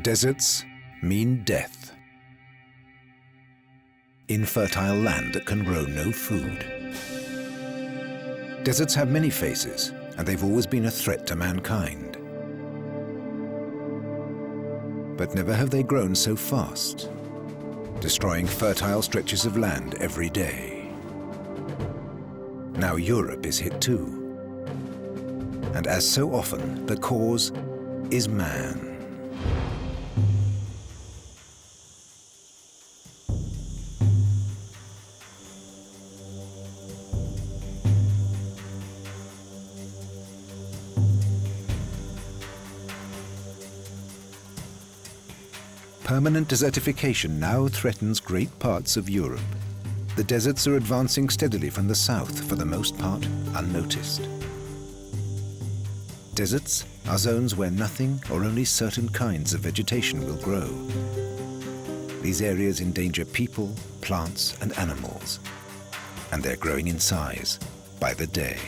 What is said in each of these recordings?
Deserts mean death. Infertile land that can grow no food. Deserts have many faces, and they've always been a threat to mankind. But never have they grown so fast, destroying fertile stretches of land every day. Now Europe is hit too. And as so often, the cause is man. Permanent desertification now threatens great parts of Europe. The deserts are advancing steadily from the south, for the most part unnoticed. Deserts are zones where nothing or only certain kinds of vegetation will grow. These areas endanger people, plants, and animals, and they're growing in size by the day.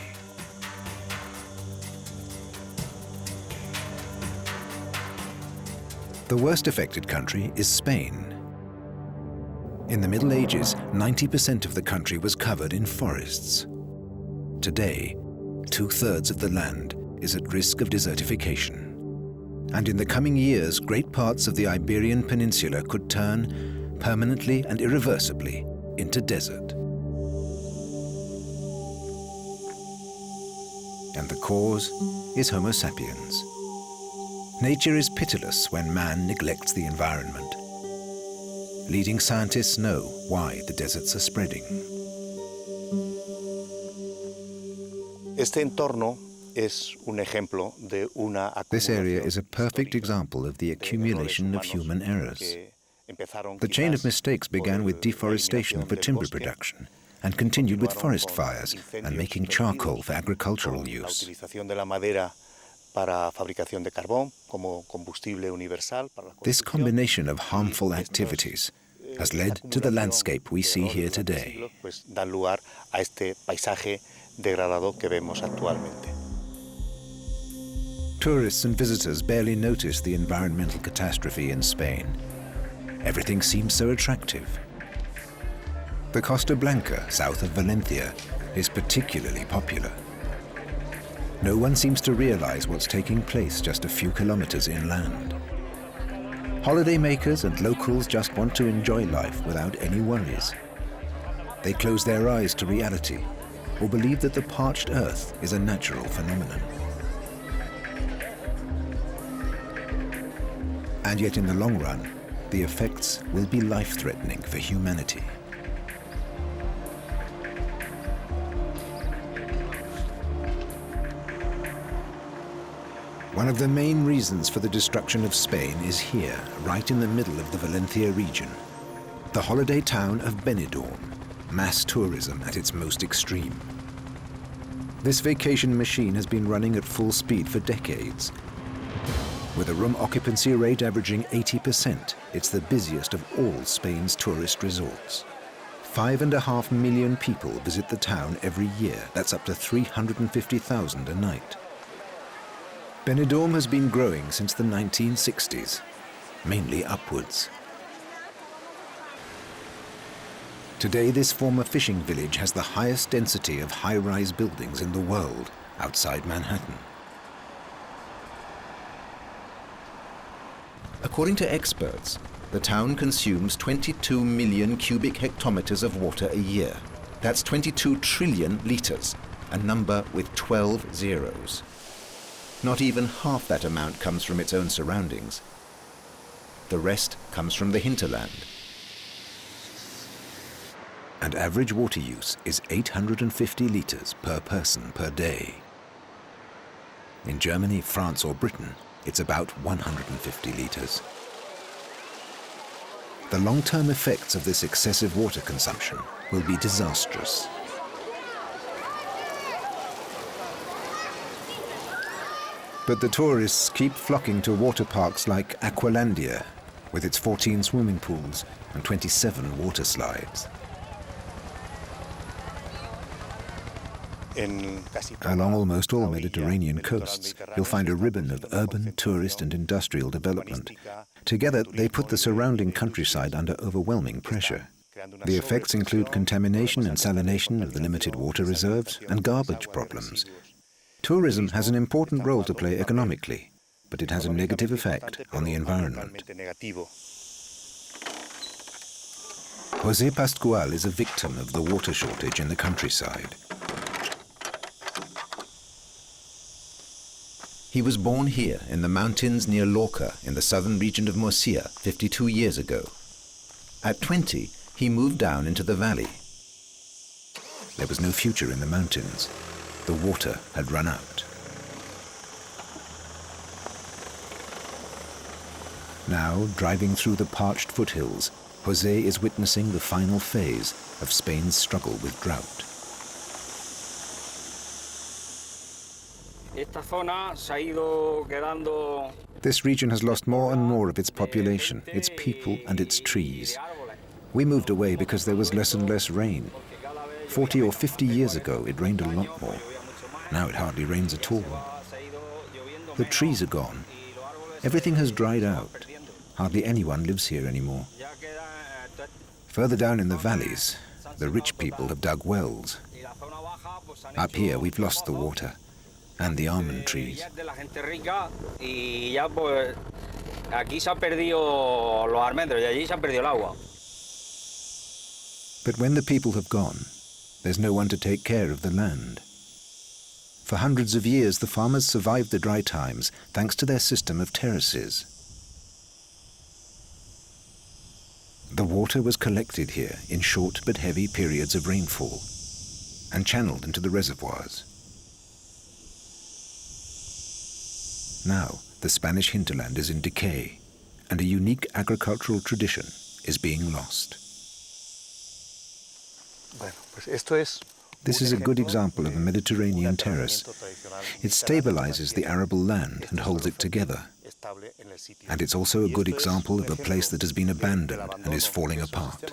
The worst affected country is Spain. In the Middle Ages, 90% of the country was covered in forests. Today, 2/3 of the land is at risk of desertification. And in the coming years, great parts of the Iberian Peninsula could turn permanently and irreversibly into desert. And the cause is Homo sapiens. Nature is pitiless when man neglects the environment. Leading scientists know why the deserts are spreading. Este entorno es un ejemplo de una This area is a perfect example of the accumulation of human errors. The chain of mistakes began with deforestation for timber production and continued with forest fires and making charcoal for agricultural use. This combination of harmful activities has led to the landscape we see here today. Tourists and visitors barely notice the environmental catastrophe in Spain. Everything seems so attractive. The Costa Blanca, south of Valencia, is particularly popular. No one seems to realize what's taking place just a few kilometers inland. Holidaymakers and locals just want to enjoy life without any worries. They close their eyes to reality or believe that the parched earth is a natural phenomenon. And yet in the long run, the effects will be life-threatening for humanity. One of the main reasons for the destruction of Spain is here, right in the middle of the Valencia region, the holiday town of Benidorm, mass tourism at its most extreme. This vacation machine has been running at full speed for decades. With a room occupancy rate averaging 80%, it's the busiest of all Spain's tourist resorts. 5.5 million people visit the town every year. That's up to 350,000 a night. Benidorm has been growing since the 1960s, mainly upwards. Today, this former fishing village has the highest density of high-rise buildings in the world outside Manhattan. According to experts, the town consumes 22 million cubic hectometers of water a year. That's 22 trillion liters, a number with 12 zeros. Not even half that amount comes from its own surroundings. The rest comes from the hinterland. And average water use is 850 liters per person per day. In Germany, France, or Britain, it's about 150 liters. The long-term effects of this excessive water consumption will be disastrous. But the tourists keep flocking to water parks like Aqualandia, with its 14 swimming pools and 27 water slides. Along almost all Mediterranean coasts, you'll find a ribbon of urban, tourist and industrial development. Together, they put the surrounding countryside under overwhelming pressure. The effects include contamination and salination of the limited water reserves and garbage problems. Tourism has an important role to play economically, but it has a negative effect on the environment. José Pascual is a victim of the water shortage in the countryside. He was born here in the mountains near Lorca in the southern region of Murcia 52 years ago. At 20, he moved down into the valley. There was no future in the mountains. The water had run out. Now, driving through the parched foothills, José is witnessing the final phase of Spain's struggle with drought. This region has lost more and more of its population, its people and its trees. We moved away because there was less and less rain. 40 or 50 years ago, it rained a lot more. Now it hardly rains at all. The trees are gone. Everything has dried out. Hardly anyone lives here anymore. Further down in the valleys, the rich people have dug wells. Up here, we've lost the water and the almond trees. But when the people have gone, there's no one to take care of the land. For hundreds of years, the farmers survived the dry times thanks to their system of terraces. The water was collected here in short but heavy periods of rainfall and channeled into the reservoirs. Now, the Spanish hinterland is in decay, and a unique agricultural tradition is being lost. This is a good example of a Mediterranean terrace. It stabilizes the arable land and holds it together. And it's also a good example of a place that has been abandoned and is falling apart.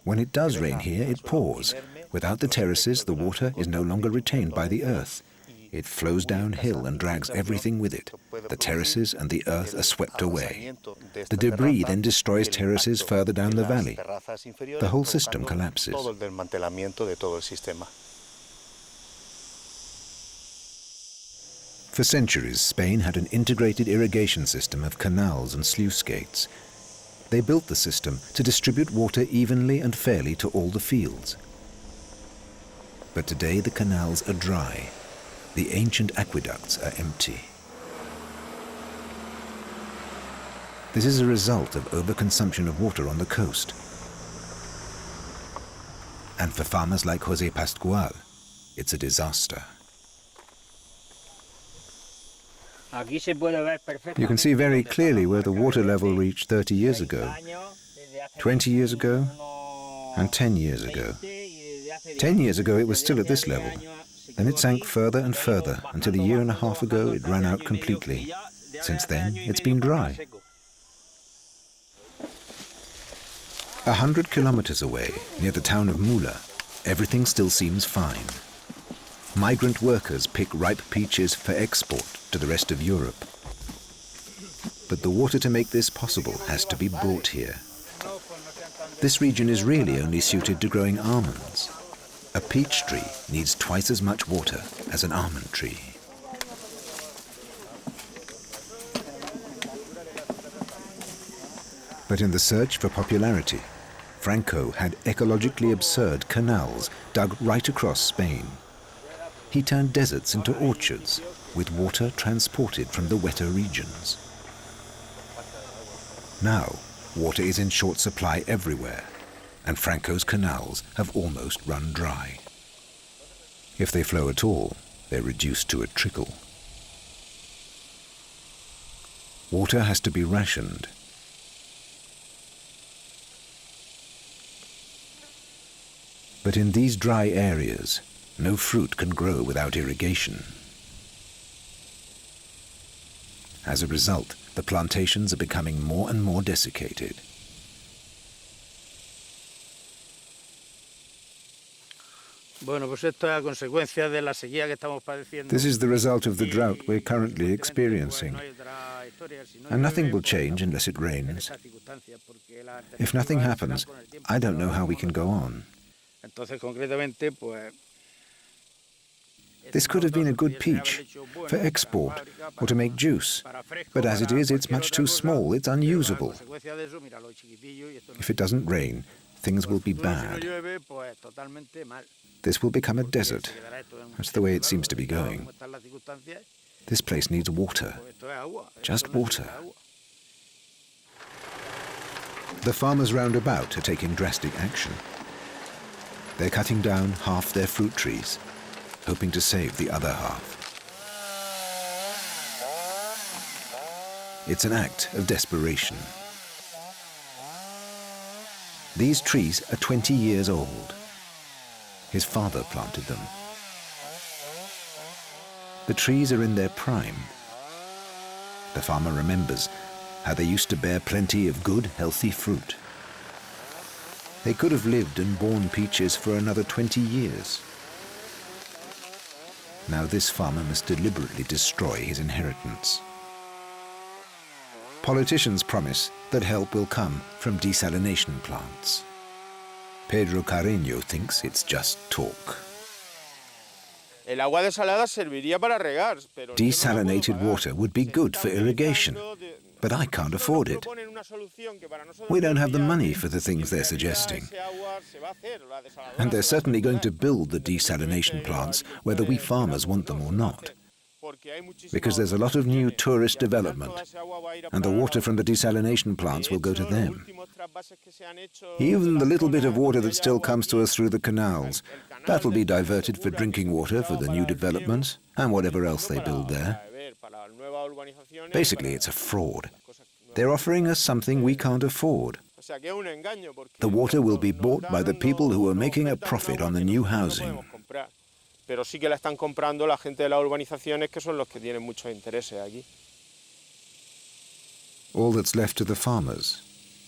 When it does rain here, it pours. Without the terraces, the water is no longer retained by the earth. It flows downhill and drags everything with it. The terraces and the earth are swept away. The debris then destroys terraces further down the valley. The whole system collapses. For centuries, Spain had an integrated irrigation system of canals and sluice gates. They built the system to distribute water evenly and fairly to all the fields. But today the canals are dry. The ancient aqueducts are empty. This is a result of overconsumption of water on the coast. And for farmers like José Pascual, it's a disaster. You can see very clearly where the water level reached 30 years ago, 20 years ago, and 10 years ago. 10 years ago it was still at this level. Then it sank further and further until a year and a half ago it ran out completely. Since then, it's been dry. 100 kilometers away, near the town of Mula, everything still seems fine. Migrant workers pick ripe peaches for export to the rest of Europe. But the water to make this possible has to be brought here. This region is really only suited to growing almonds. A peach tree needs twice as much water as an almond tree. But in the search for popularity, Franco had ecologically absurd canals dug right across Spain. He turned deserts into orchards, with water transported from the wetter regions. Now, water is in short supply everywhere, and Franco's canals have almost run dry. If they flow at all, they're reduced to a trickle. Water has to be rationed. But in these dry areas, no fruit can grow without irrigation. As a result, the plantations are becoming more and more desiccated. This is the result of the drought we're currently experiencing. And nothing will change unless it rains. If nothing happens, I don't know how we can go on. This could have been a good peach for export or to make juice, but as it is, it's much too small, it's unusable. If it doesn't rain, things will be bad. This will become a desert. That's the way it seems to be going. This place needs water, just water. The farmers round about are taking drastic action. They're cutting down half their fruit trees, hoping to save the other half. It's an act of desperation. These trees are 20 years old. His father planted them. The trees are in their prime. The farmer remembers how they used to bear plenty of good, healthy fruit. They could have lived and borne peaches for another 20 years. Now this farmer must deliberately destroy his inheritance. Politicians promise that help will come from desalination plants. Pedro Carreño thinks it's just talk. Desalinated water would be good for irrigation, but I can't afford it. We don't have the money for the things they're suggesting. And they're certainly going to build the desalination plants whether we farmers want them or not. Because there's a lot of new tourist development, and the water from the desalination plants will go to them. Even the little bit of water that still comes to us through the canals, that'll be diverted for drinking water for the new developments and whatever else they build there. Basically, it's a fraud. They're offering us something we can't afford. The water will be bought by the people who are making a profit on the new housing. Pero sí que la están comprando la gente de las urbanizaciones, que son los que tienen muchos intereses allí. All that's left to the farmers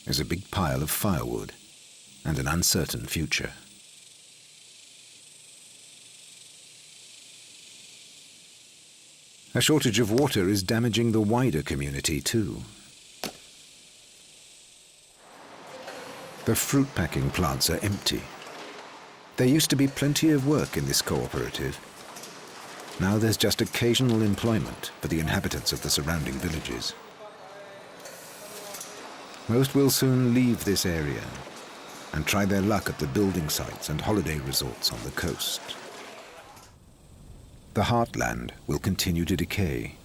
is a big pile of firewood and an uncertain future. A shortage of water is damaging the wider community too. The fruit packing plants are empty. There used to be plenty of work in this cooperative. Now there's just occasional employment for the inhabitants of the surrounding villages. Most will soon leave this area and try their luck at the building sites and holiday resorts on the coast. The heartland will continue to decay.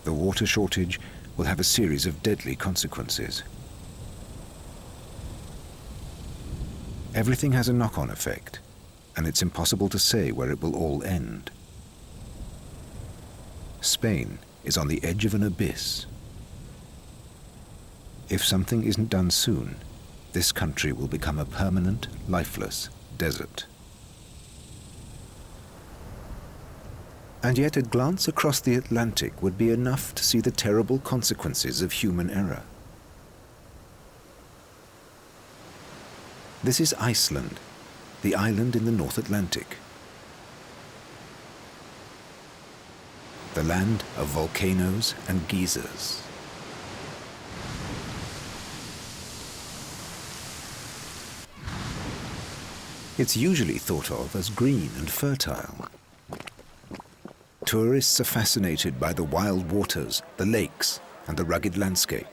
The water shortage will have a series of deadly consequences. Everything has a knock-on effect, and it's impossible to say where it will all end. Spain is on the edge of an abyss. If something isn't done soon, this country will become a permanent, lifeless desert. And yet a glance across the Atlantic would be enough to see the terrible consequences of human error. This is Iceland, the island in the North Atlantic. The land of volcanoes and geysers. It's usually thought of as green and fertile. Tourists are fascinated by the wild waters, the lakes, and the rugged landscape,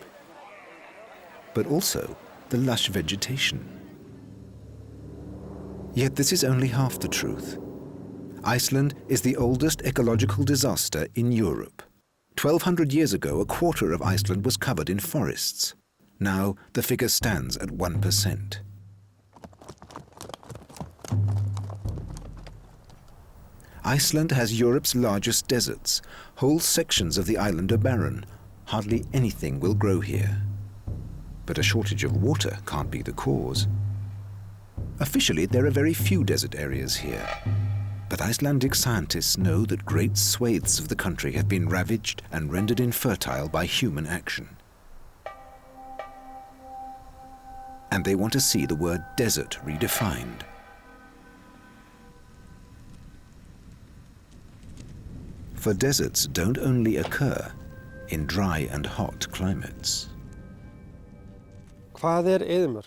but also the lush vegetation. Yet this is only half the truth. Iceland is the oldest ecological disaster in Europe. 1,200 years ago, a quarter of Iceland was covered in forests. Now the figure stands at 1%. Iceland has Europe's largest deserts. Whole sections of the island are barren. Hardly anything will grow here. But a shortage of water can't be the cause. Officially, there are very few desert areas here. But Icelandic scientists know that great swathes of the country have been ravaged and rendered infertile by human action. and they want to see the word desert redefined. For deserts don't only occur in dry and hot climates.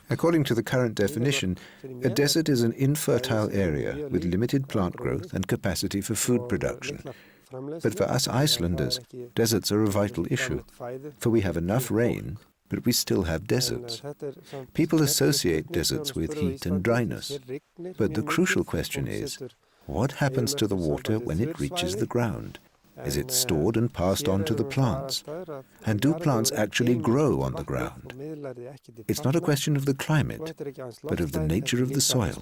According to the current definition, a desert is an infertile area with limited plant growth and capacity for food production. But for us Icelanders, deserts are a vital issue, for we have enough rain, but we still have deserts. People associate deserts with heat and dryness, but the crucial question is, what happens to the water when it reaches the ground? Is it stored and passed on to the plants? And do plants actually grow on the ground? It's not a question of the climate, but of the nature of the soil.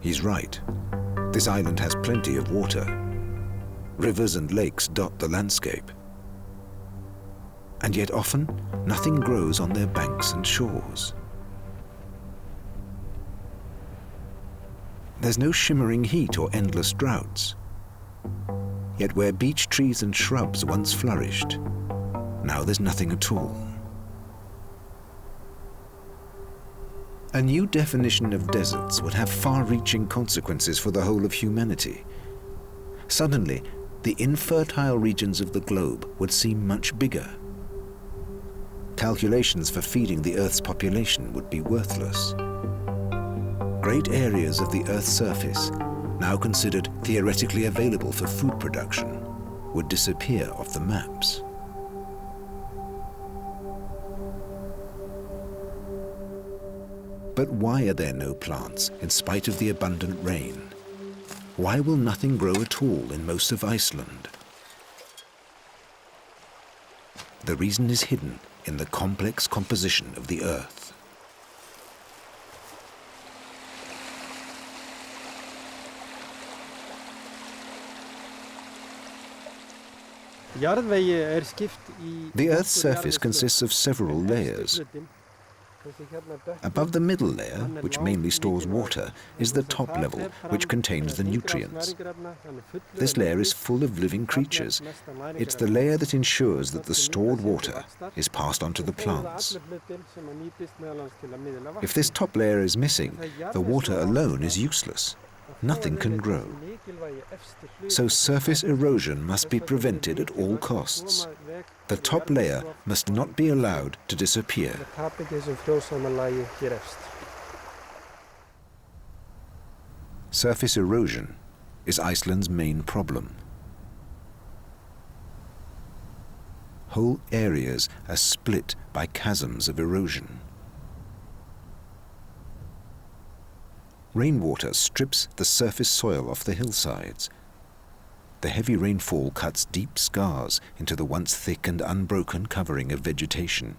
He's right. This island has plenty of water. Rivers and lakes dot the landscape. And yet often, nothing grows on their banks and shores. There's no shimmering heat or endless droughts. Yet where beech trees and shrubs once flourished, now there's nothing at all. A new definition of deserts would have far-reaching consequences for the whole of humanity. Suddenly, the infertile regions of the globe would seem much bigger. Calculations for feeding the Earth's population would be worthless. Great areas of the Earth's surface, now considered theoretically available for food production, would disappear off the maps. But why are there no plants in spite of the abundant rain? Why will nothing grow at all in most of Iceland? The reason is hidden in the complex composition of the Earth. The Earth's surface consists of several layers. Above the middle layer, which mainly stores water, is the top level, which contains the nutrients. This layer is full of living creatures. It's the layer that ensures that the stored water is passed on to the plants. If this top layer is missing, the water alone is useless. Nothing can grow. So surface erosion must be prevented at all costs. The top layer must not be allowed to disappear. Surface erosion is Iceland's main problem. Whole areas are split by chasms of erosion. Rainwater strips the surface soil off the hillsides. The heavy rainfall cuts deep scars into the once thick and unbroken covering of vegetation.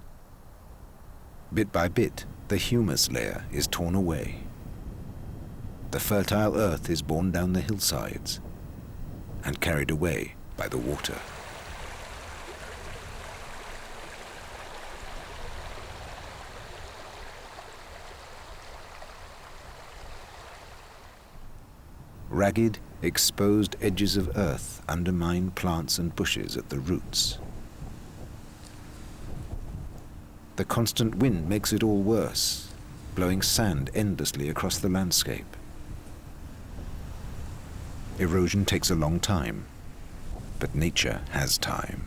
Bit by bit, the humus layer is torn away. The fertile earth is borne down the hillsides and carried away by the water. Ragged, exposed edges of earth undermine plants and bushes at the roots. The constant wind makes it all worse, blowing sand endlessly across the landscape. Erosion takes a long time, but nature has time.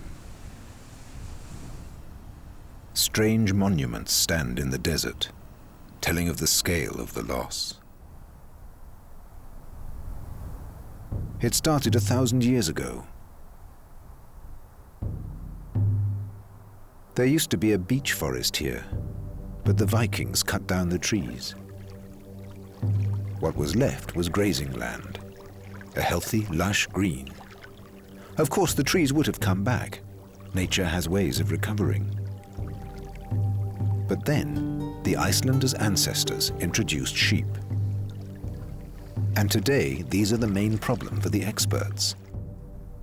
Strange monuments stand in the desert, telling of the scale of the loss. It started 1,000 years ago. There used to be a beech forest here, but the Vikings cut down the trees. What was left was grazing land, a healthy, lush green. Of course, the trees would have come back. Nature has ways of recovering. But then, the Icelanders' ancestors introduced sheep. And today, these are the main problem for the experts.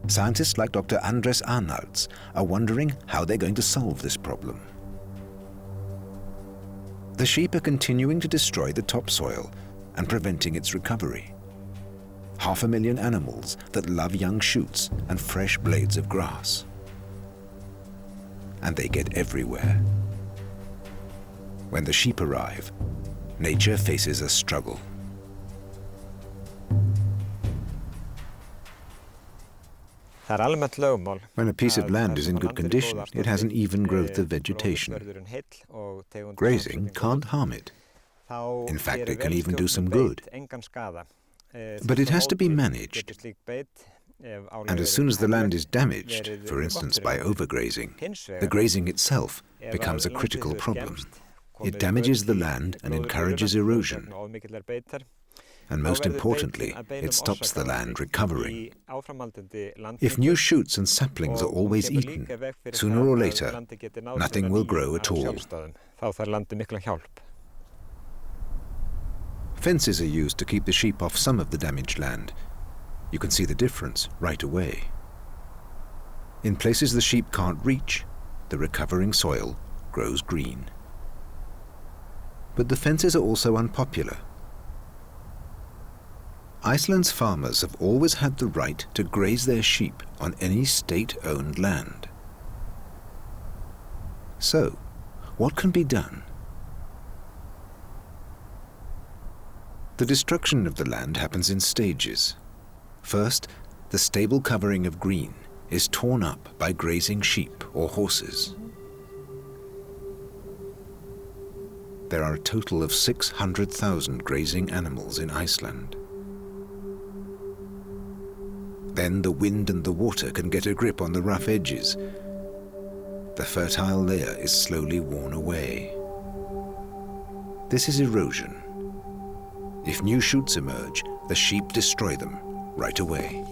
Scientists like Dr. Andres Arnalds are wondering how they're going to solve this problem. The sheep are continuing to destroy the topsoil and preventing its recovery. 500,000 animals that love young shoots and fresh blades of grass. And they get everywhere. When the sheep arrive, nature faces a struggle. When a piece of land is in good condition, it has an even growth of vegetation. Grazing can't harm it. In fact, it can even do some good. But it has to be managed. And as soon as the land is damaged, for instance by overgrazing, the grazing itself becomes a critical problem. It damages the land and encourages erosion. And most importantly, it stops the land recovering. If new shoots and saplings are always eaten, sooner or later, nothing will grow at all. Fences are used to keep the sheep off some of the damaged land. You can see the difference right away. In places the sheep can't reach, the recovering soil grows green. But the fences are also unpopular. Iceland's farmers have always had the right to graze their sheep on any state-owned land. So, what can be done? The destruction of the land happens in stages. First, the stable covering of green is torn up by grazing sheep or horses. There are a total of 600,000 grazing animals in Iceland. Then the wind and the water can get a grip on the rough edges. The fertile layer is slowly worn away. This is erosion. If new shoots emerge, the sheep destroy them right away.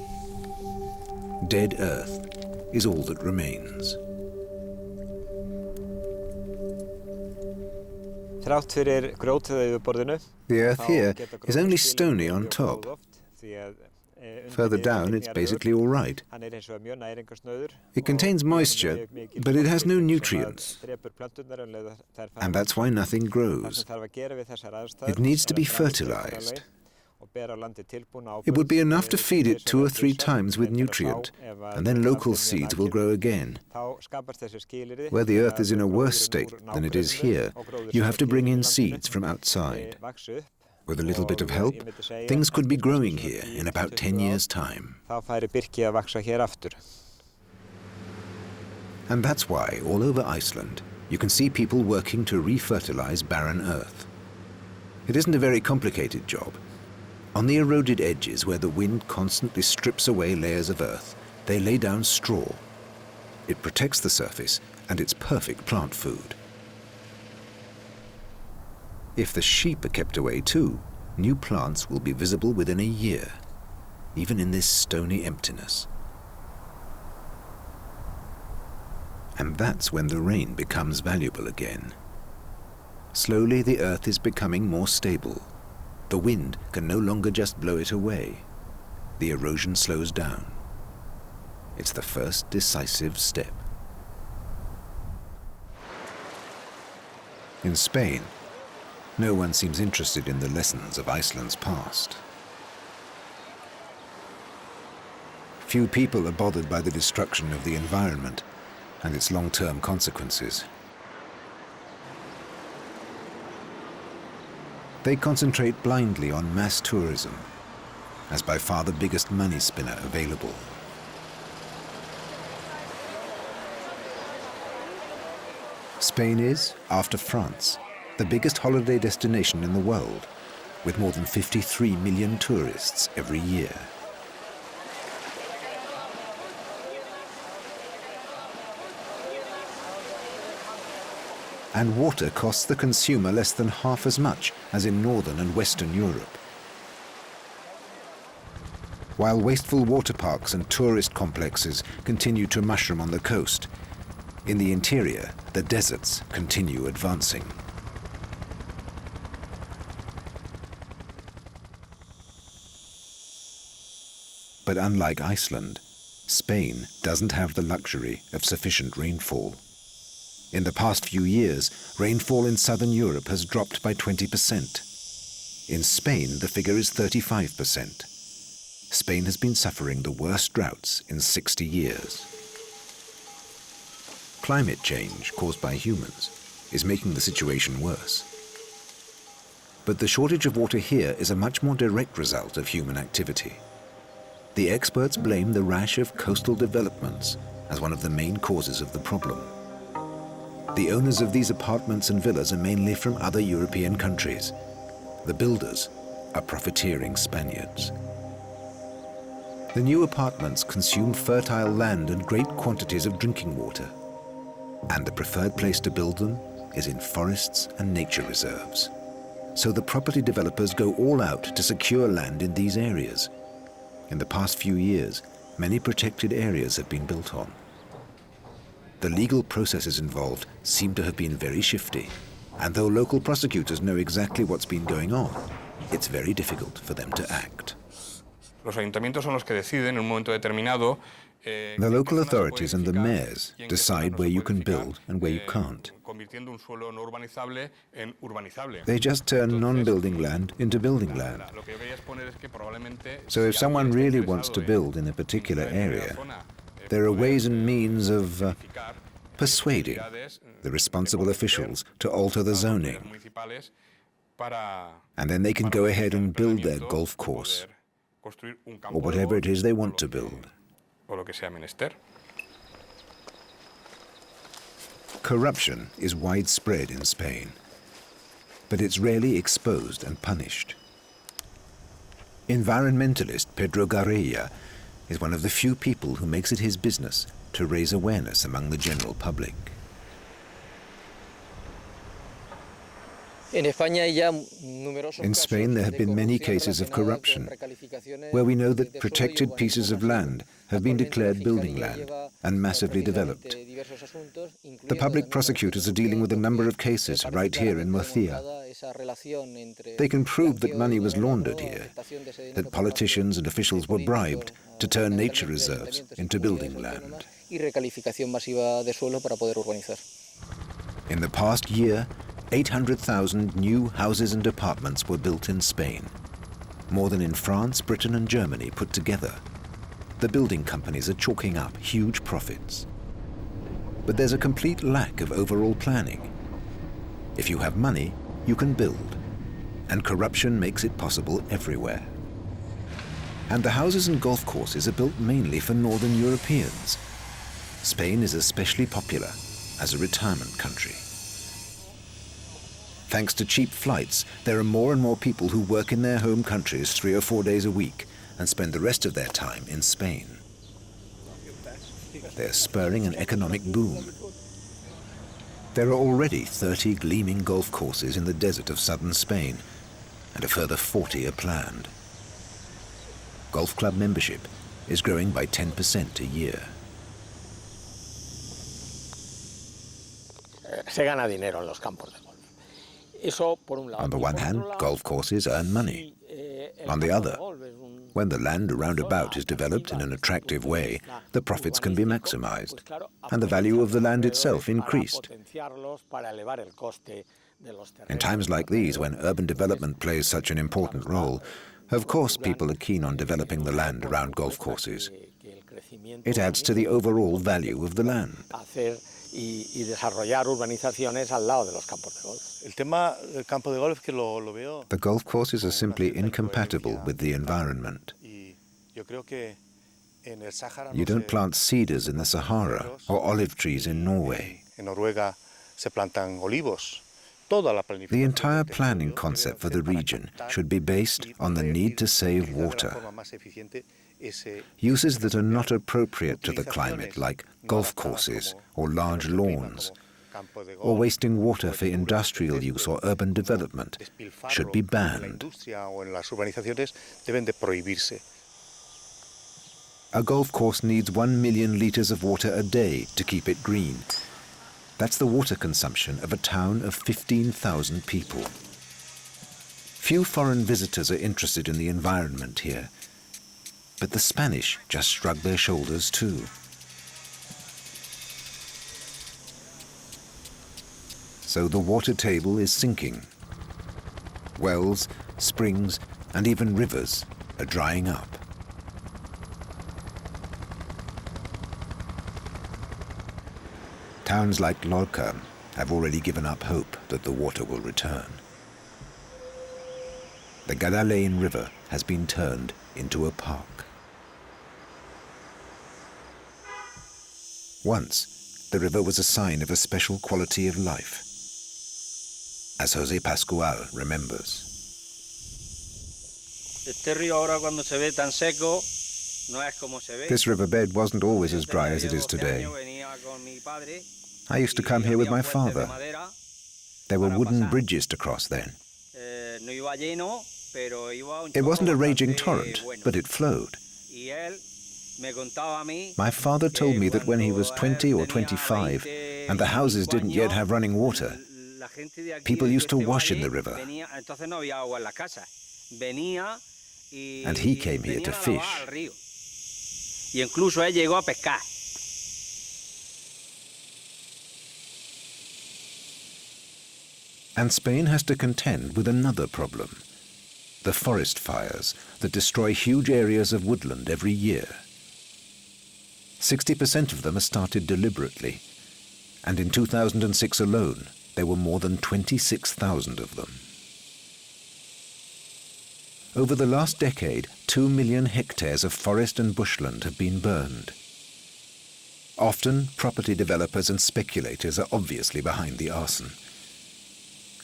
Dead earth is all that remains. The earth here is only stony on top. Further down, it's basically all right. It contains moisture, but it has no nutrients. And that's why nothing grows. It needs to be fertilized. It would be enough to feed it 2 or 3 times with nutrient, and then local seeds will grow again. Where the earth is in a worse state than it is here, you have to bring in seeds from outside. With a little bit of help, things could be growing here in about 10 years' time. And that's why, all over Iceland, you can see people working to refertilize barren earth. It isn't a very complicated job. On the eroded edges where the wind constantly strips away layers of earth, they lay down straw. It protects the surface, and it's perfect plant food. If the sheep are kept away too, new plants will be visible within a year, even in this stony emptiness. And that's when the rain becomes valuable again. Slowly the earth is becoming more stable. The wind can no longer just blow it away. The erosion slows down. It's the first decisive step. In Spain, no one seems interested in the lessons of Iceland's past. Few people are bothered by the destruction of the environment and its long-term consequences. They concentrate blindly on mass tourism, as by far the biggest money spinner available. Spain is, after France, the biggest holiday destination in the world, with more than 53 million tourists every year. And water costs the consumer less than half as much as in Northern and Western Europe. While wasteful water parks and tourist complexes continue to mushroom on the coast, in the interior, the deserts continue advancing. But unlike Iceland, Spain doesn't have the luxury of sufficient rainfall. In the past few years, rainfall in southern Europe has dropped by 20%. In Spain, the figure is 35%. Spain has been suffering the worst droughts in 60 years. Climate change caused by humans is making the situation worse. But the shortage of water here is a much more direct result of human activity. The experts blame the rash of coastal developments as one of the main causes of the problem. The owners of these apartments and villas are mainly from other European countries. The builders are profiteering Spaniards. The new apartments consume fertile land and great quantities of drinking water. And the preferred place to build them is in forests and nature reserves. So the property developers go all out to secure land in these areas. In the past few years, many protected areas have been built on. The legal processes involved seem to have been very shifty, and though local prosecutors know exactly what's been going on, it's very difficult for them to act. Los ayuntamientos son los que deciden en un momento determinado. The local authorities and the mayors decide where you can build and where you can't. They just turn non-building land into building land. So if someone really wants to build in a particular area, there are ways and means of persuading the responsible officials to alter the zoning. And then they can go ahead and build their golf course, or whatever it is they want to build. Corruption is widespread in Spain, but it's rarely exposed and punished. Environmentalist Pedro Garella is one of the few people who makes it his business to raise awareness among the general public. In Spain, there have been many cases of corruption, where we know that protected pieces of land have been declared building land and massively developed. The public prosecutors are dealing with a number of cases right here in Murcia. They can prove that money was laundered here, that politicians and officials were bribed to turn nature reserves into building land. In the past year, 800,000 new houses and apartments were built in Spain, more than in France, Britain and Germany put together. The building companies are chalking up huge profits. But there's a complete lack of overall planning. If you have money, you can build, and corruption makes it possible everywhere. And the houses and golf courses are built mainly for Northern Europeans. Spain is especially popular as a retirement country. Thanks to cheap flights, there are more and more people who work in their home countries 3 or 4 days a week and spend the rest of their time in Spain. They're spurring an economic boom. There are already 30 gleaming golf courses in the desert of southern Spain, and a further 40 are planned. Golf club membership is growing by 10% a year. Se gana dinero en los campos de golf. On the one hand, golf courses earn money. On the other, when the land around about is developed in an attractive way, the profits can be maximized, and the value of the land itself increased. In times like these, when urban development plays such an important role, of course people are keen on developing the land around golf courses. It adds to the overall value of the land. Y desarrollar urbanizaciones al lado de los campos de golf. El tema del campo de golf que lo veo. The golf courses are simply incompatible with the environment. You don't plant cedars in the Sahara or olive trees in Norway. En Noruega se plantan olivos. The entire planning concept for the region should be based on the need to save water. Uses that are not appropriate to the climate, like golf courses or large lawns, or wasting water for industrial use or urban development, should be banned. A golf course needs 1 million litres of water a day to keep it green. That's the water consumption of a town of 15,000 people. Few foreign visitors are interested in the environment here, but the Spanish just shrug their shoulders too. So the water table is sinking. Wells, springs, and even rivers are drying up. Towns like Lorca have already given up hope that the water will return. The Galilean River has been turned into a park. Once, the river was a sign of a special quality of life, as José Pascual remembers. This riverbed wasn't always as dry as it is today. I used to come here with my father. There were wooden bridges to cross then. It wasn't a raging torrent, but it flowed. My father told me that when he was 20 or 25 and the houses didn't yet have running water, people used to wash in the river. And he came here to fish. And Spain has to contend with another problem: the forest fires that destroy huge areas of woodland every year. 60% of them are started deliberately, and in 2006 alone, there were more than 26,000 of them. Over the last decade, 2 million hectares of forest and bushland have been burned. Often, property developers and speculators are obviously behind the arson.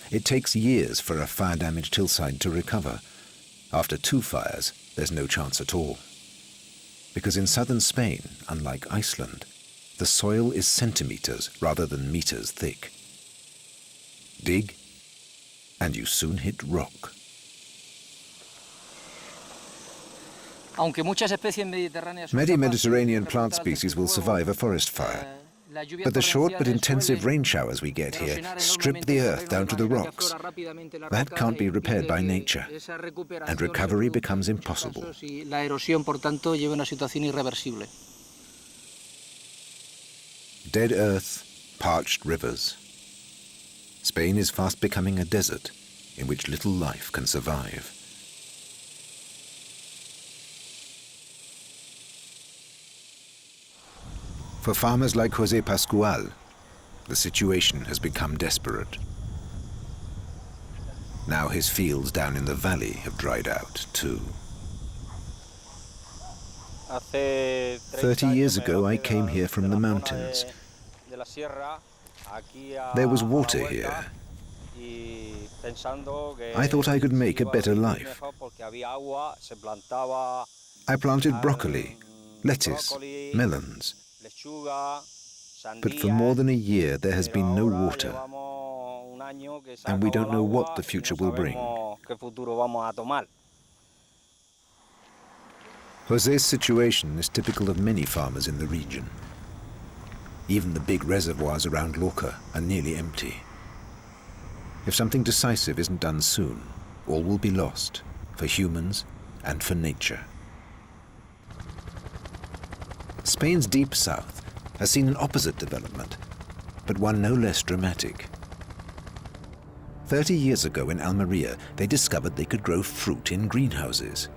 It takes years for a fire-damaged hillside to recover. After 2 fires, there's no chance at all. Because in southern Spain, unlike Iceland, the soil is centimeters rather than meters thick. Dig, and you soon hit rock. Many Mediterranean plant species will survive a forest fire, but the short but intensive rain showers we get here strip the earth down to the rocks. That can't be repaired by nature, and recovery becomes impossible. Dead earth, parched rivers. Spain is fast becoming a desert in which little life can survive. For farmers like José Pascual, the situation has become desperate. Now his fields down in the valley have dried out too. 30 years ago I came here from the mountains. There was water here. I thought I could make a better life. I planted broccoli, lettuce, melons. But for more than a year there has been no water, and we don't know what the future will bring. José's situation is typical of many farmers in the region. Even the big reservoirs around Lorca are nearly empty. If something decisive isn't done soon, all will be lost, for humans and for nature. Spain's deep south has seen an opposite development, but one no less dramatic. 30 years ago in Almeria, they discovered they could grow fruit in greenhouses.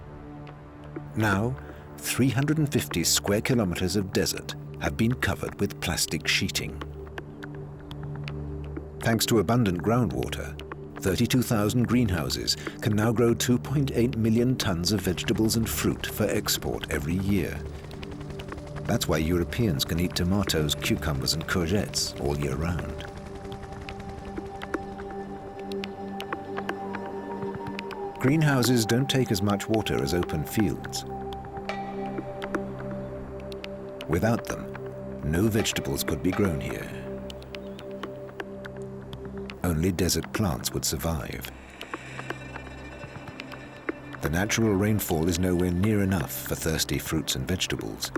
Now, 350 square kilometers of desert have been covered with plastic sheeting. Thanks to abundant groundwater, 32,000 greenhouses can now grow 2.8 million tons of vegetables and fruit for export every year. That's why Europeans can eat tomatoes, cucumbers and courgettes all year round. Greenhouses don't take as much water as open fields. Without them, no vegetables could be grown here. Only desert plants would survive. The natural rainfall is nowhere near enough for thirsty fruits and vegetables.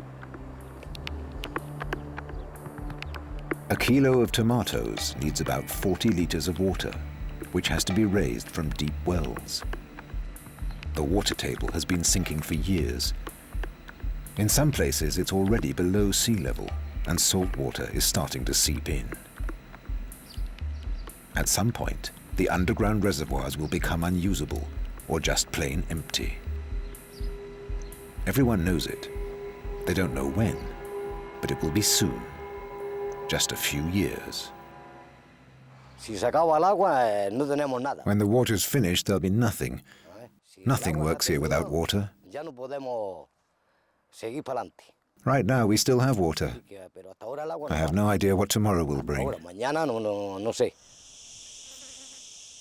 A kilo of tomatoes needs about 40 liters of water, which has to be raised from deep wells. The water table has been sinking for years. In some places, it's already below sea level, and salt water is starting to seep in. At some point, the underground reservoirs will become unusable or just plain empty. Everyone knows it. They don't know when, but it will be soon. Just a few years. Si se acaba el agua, no tenemos nada. When the water's finished, there'll be nothing. Nothing works here without water. Ya no podemos seguir para adelante. Right now, we still have water. Pero hasta ahora el agua I no have va. no idea what tomorrow will bring. Ahora, mañana no sé.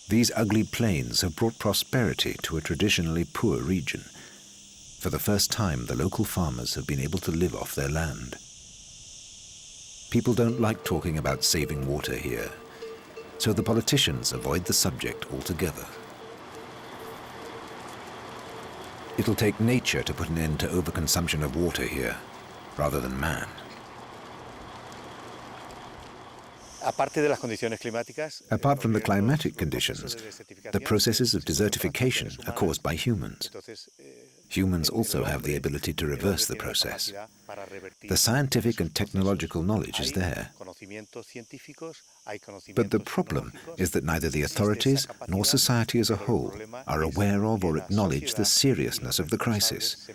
These ugly plains have brought prosperity to a traditionally poor region. For the first time, the local farmers have been able to live off their land. People don't like talking about saving water here, so the politicians avoid the subject altogether. It'll take nature to put an end to overconsumption of water here, rather than man. Aparte de las condiciones climáticas, Apart from the climatic conditions, the processes of desertification are caused by humans. Humans also have the ability to reverse the process. The scientific and technological knowledge is there. But the problem is that neither the authorities nor society as a whole are aware of or acknowledge the seriousness of the crisis.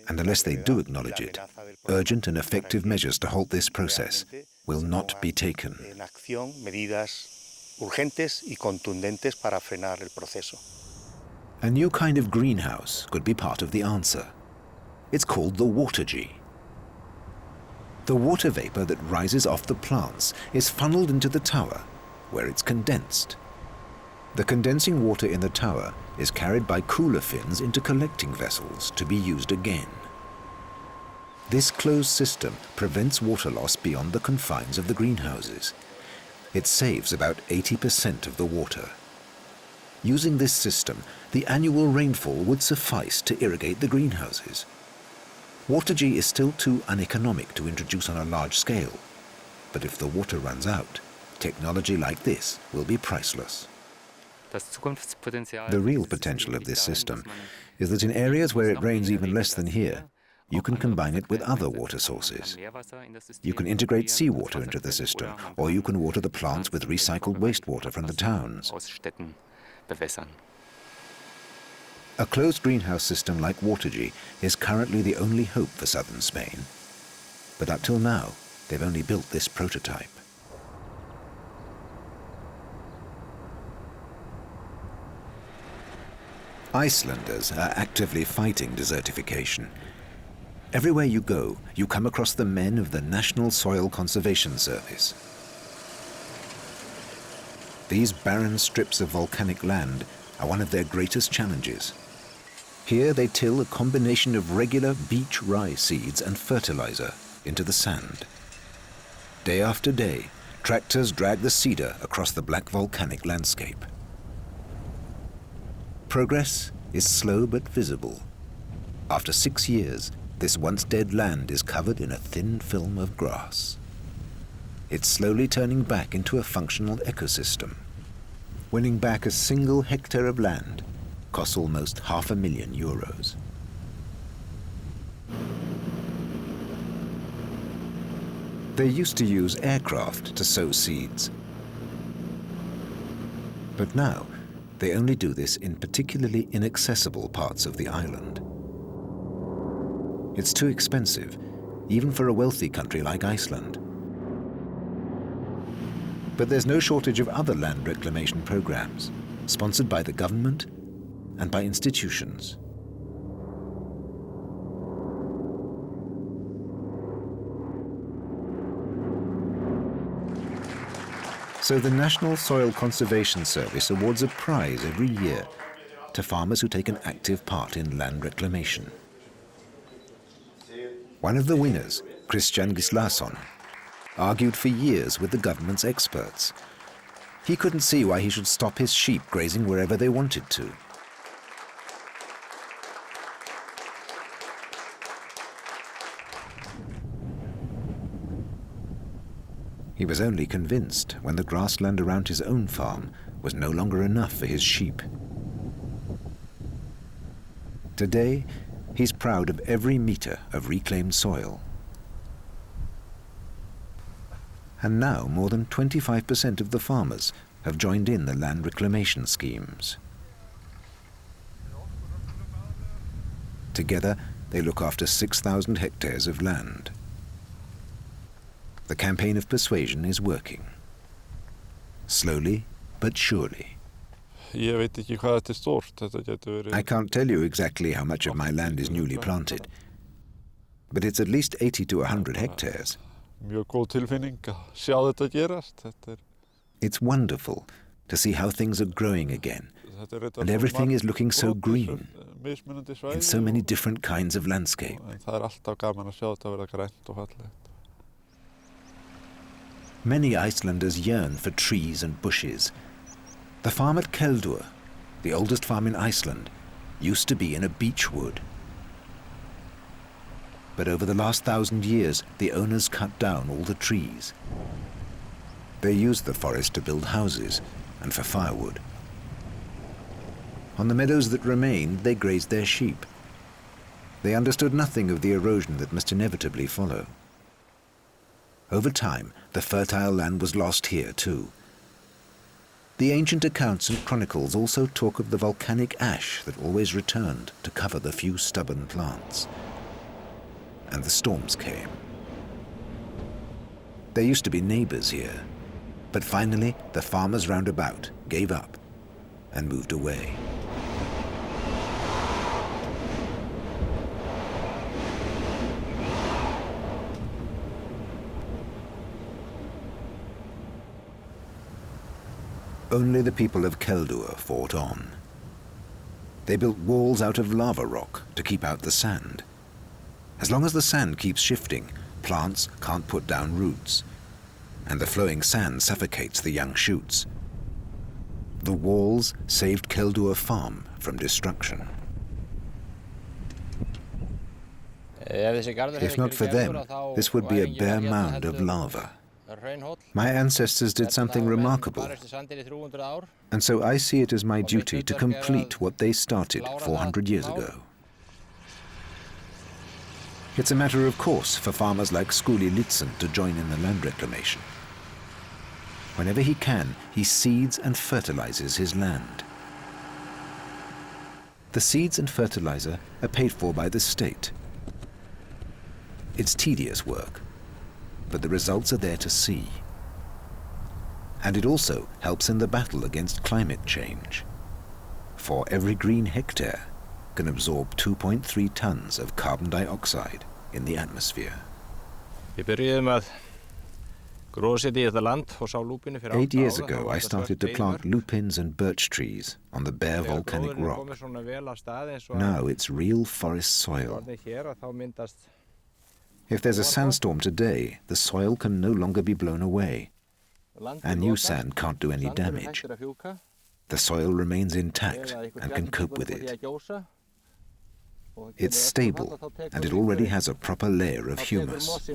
And unless they do acknowledge it, urgent and effective measures to halt this process will not be taken. A new kind of greenhouse could be part of the answer. It's called the watergy. The water vapor that rises off the plants is funneled into the tower, where it's condensed. The condensing water in the tower is carried by cooler fins into collecting vessels to be used again. This closed system prevents water loss beyond the confines of the greenhouses. It saves about 80% of the water. Using this system, the annual rainfall would suffice to irrigate the greenhouses. Watergy is still too uneconomic to introduce on a large scale. But if the water runs out, technology like this will be priceless. The real potential of this system is that in areas where it rains even less than here, you can combine it with other water sources. You can integrate seawater into the system, or you can water the plants with recycled wastewater from the towns. A closed greenhouse system like Watergy is currently the only hope for southern Spain. But up till now, they've only built this prototype. Icelanders are actively fighting desertification. Everywhere you go, you come across the men of the National Soil Conservation Service. These barren strips of volcanic land are one of their greatest challenges. Here they till a combination of regular beech rye seeds and fertilizer into the sand. Day after day, tractors drag the cedar across the black volcanic landscape. Progress is slow but visible. After 6 years, this once dead land is covered in a thin film of grass. It's slowly turning back into a functional ecosystem. Winning back a single hectare of land costs almost €500,000. They used to use aircraft to sow seeds. But now, they only do this in particularly inaccessible parts of the island. It's too expensive, even for a wealthy country like Iceland. But there's no shortage of other land reclamation programs, sponsored by the government and by institutions. So the National Soil Conservation Service awards a prize every year to farmers who take an active part in land reclamation. One of the winners, Christian Gislason, argued for years with the government's experts. He couldn't see why he should stop his sheep grazing wherever they wanted to. He was only convinced when the grassland around his own farm was no longer enough for his sheep. Today, he's proud of every meter of reclaimed soil. And now more than 25% of the farmers have joined in the land reclamation schemes. Together, they look after 6,000 hectares of land. The campaign of persuasion is working. slowly but surely. Ég veit ekki hvað þetta stórt. Þetta getur verið... I can't tell you exactly how much of my land is newly planted, but it's at least 80 to 100 hectares. Mjög góð tilfinning að sjá þetta gerast. It's wonderful to see how things are growing again, and everything is looking so green in so many different kinds of landscape. Það alltaf gaman að sjá þetta verða grænt og fallegt. Many Icelanders yearn for trees and bushes. The farm at Keldur, the oldest farm in Iceland, used to be in a beech wood. But over the last 1,000 years, the owners cut down all the trees. They used the forest to build houses and for firewood. On the meadows that remained, they grazed their sheep. They understood nothing of the erosion that must inevitably follow. Over time, the fertile land was lost here too. The ancient accounts and chronicles also talk of the volcanic ash that always returned to cover the few stubborn plants. And the storms came. There used to be neighbors here, but finally the farmers round about gave up and moved away. Only the people of Keldur fought on. They built walls out of lava rock to keep out the sand. As long as the sand keeps shifting, plants can't put down roots, and the flowing sand suffocates the young shoots. The walls saved Keldur farm from destruction. If not for them, this would be a bare mound of lava. My ancestors did something remarkable, and so I see it as my duty to complete what they started 400 years ago. It's a matter of course for farmers like Skúli Litsson to join in the land reclamation. Whenever he can, he seeds and fertilizes his land. The seeds and fertilizer are paid for by the state. It's tedious work, but the results are there to see. And it also helps in the battle against climate change. For every green hectare can absorb 2.3 tons of carbon dioxide in the atmosphere. 8 years ago, I started to plant lupins and birch trees on the bare volcanic rock. Now it's real forest soil. If there's a sandstorm today, the soil can no longer be blown away, and new sand can't do any damage. The soil remains intact and can cope with it. It's stable, and it already has a proper layer of humus.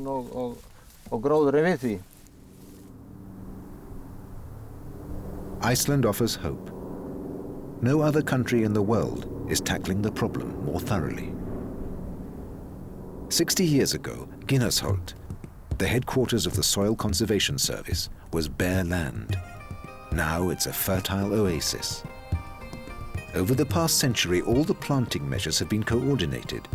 Iceland offers hope. No other country in the world is tackling the problem more thoroughly. 60 years ago, Ginnesholt, the headquarters of the Soil Conservation Service, was bare land. Now it's a fertile oasis. Over the past century, all the planting measures have been coordinated.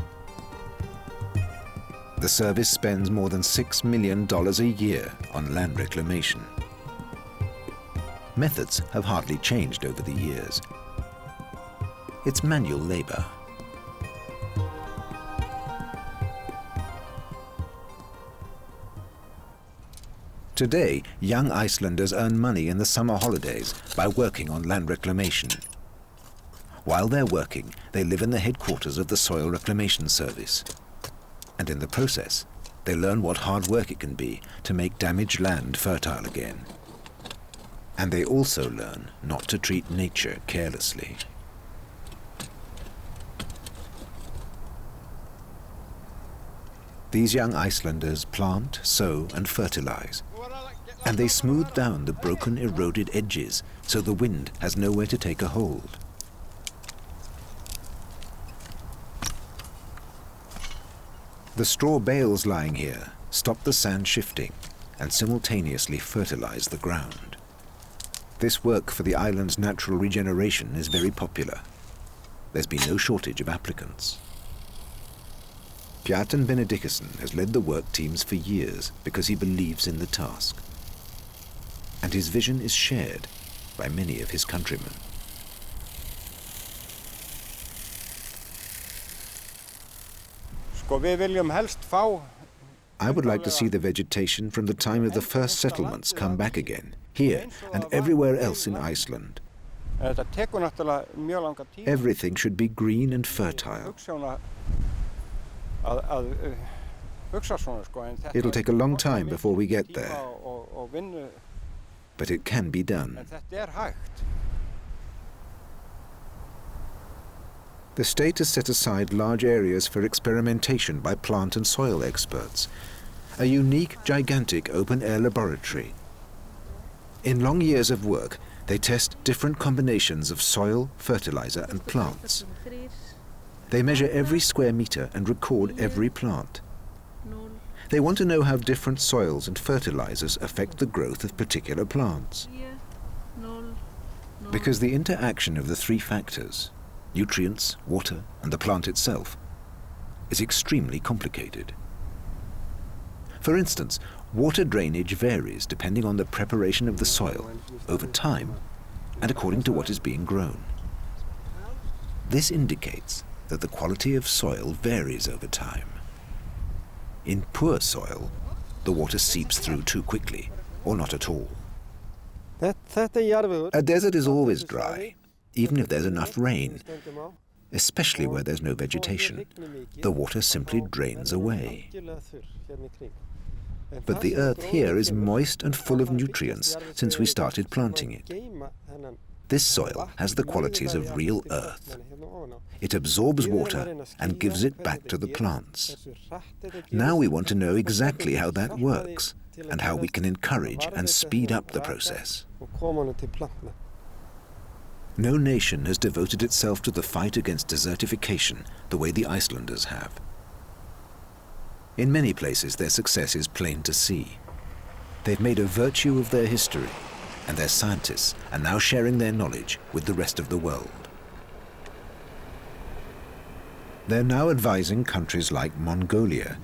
The service spends more than $6 million a year on land reclamation. Methods have hardly changed over the years. It's manual labor. Today, young Icelanders earn money in the summer holidays by working on land reclamation. While they're working, they live in the headquarters of the Soil Reclamation Service. And in the process, they learn what hard work it can be to make damaged land fertile again. And they also learn not to treat nature carelessly. These young Icelanders plant, sow, and fertilize. And they smooth down the broken, eroded edges so the wind has nowhere to take a hold. The straw bales lying here stop the sand shifting and simultaneously fertilize the ground. This work for the island's natural regeneration is very popular. There's been no shortage of applicants. Bjartan Benediktsson has led the work teams for years because he believes in the task. and his vision is shared by many of his countrymen. I would like to see the vegetation from the time of the first settlements come back again, here and everywhere else in Iceland. Everything should be green and fertile. It'll take a long time before we get there, but it can be done. The state has set aside large areas for experimentation by plant and soil experts, a unique, gigantic open-air laboratory. In long years of work, they test different combinations of soil, fertilizer, and plants. They measure every square meter and record every plant. They want to know how different soils and fertilizers affect the growth of particular plants. Because the interaction of the three factors, nutrients, water, and the plant itself, is extremely complicated. For instance, water drainage varies depending on the preparation of the soil, over time, and according to what is being grown. This indicates that the quality of soil varies over time. In poor soil, the water seeps through too quickly, or not at all. A desert is always dry, even if there's enough rain, especially where there's no vegetation. The water simply drains away. But the earth here is moist and full of nutrients since we started planting it. This soil has the qualities of real earth. It absorbs water and gives it back to the plants. Now we want to know exactly how that works and how we can encourage and speed up the process. No nation has devoted itself to the fight against desertification the way the Icelanders have. In many places, their success is plain to see. They've made a virtue of their history, and their scientists are now sharing their knowledge with the rest of the world. They're now advising countries like Mongolia,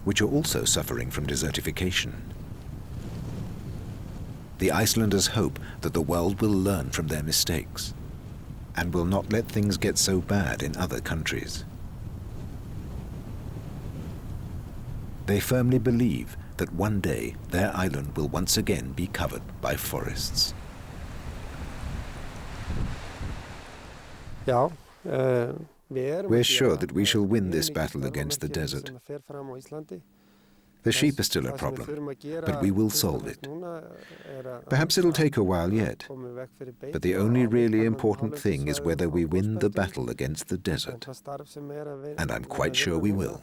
which are also suffering from desertification. The Icelanders hope that the world will learn from their mistakes and will not let things get so bad in other countries. They firmly believe that one day their island will once again be covered by forests. We're sure that we shall win this battle against the desert. The sheep are still a problem, but we will solve it. Perhaps it'll take a while yet, but the only really important thing is whether we win the battle against the desert. And I'm quite sure we will.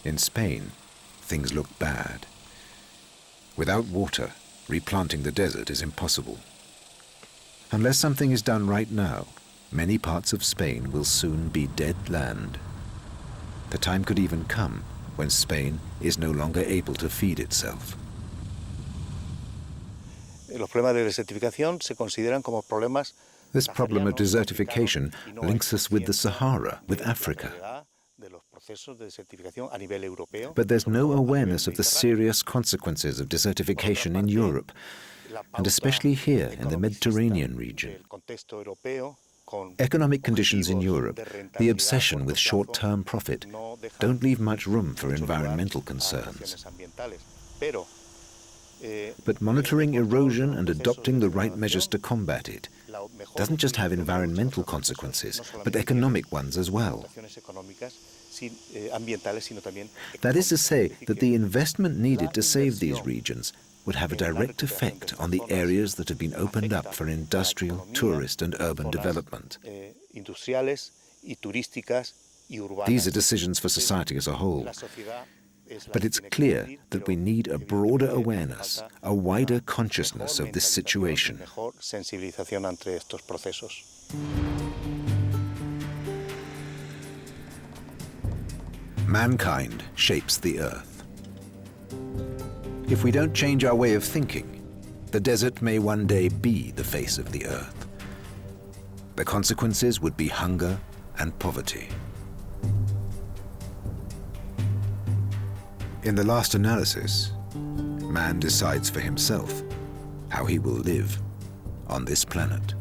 In Spain, things look bad. Without water, replanting the desert is impossible. Unless something is done right now, many parts of Spain will soon be dead land. The time could even come when Spain is no longer able to feed itself. Los problemas de desertificación se consideran como problemas. This problem of desertification links us with the Sahara, with Africa. But there's no awareness of the serious consequences of desertification in Europe, and especially here in the Mediterranean region. Economic conditions in Europe, the obsession with short-term profit, don't leave much room for environmental concerns. But monitoring erosion and adopting the right measures to combat it doesn't just have environmental consequences, but economic ones as well. That is to say that the investment needed to save these regions would have a direct effect on the areas that have been opened up for industrial, tourist and urban development. These are decisions for society as a whole. But it's clear that we need a broader awareness, a wider consciousness of this situation. Mankind shapes the earth. If we don't change our way of thinking, the desert may one day be the face of the earth. The consequences would be hunger and poverty. In the last analysis, man decides for himself how he will live on this planet.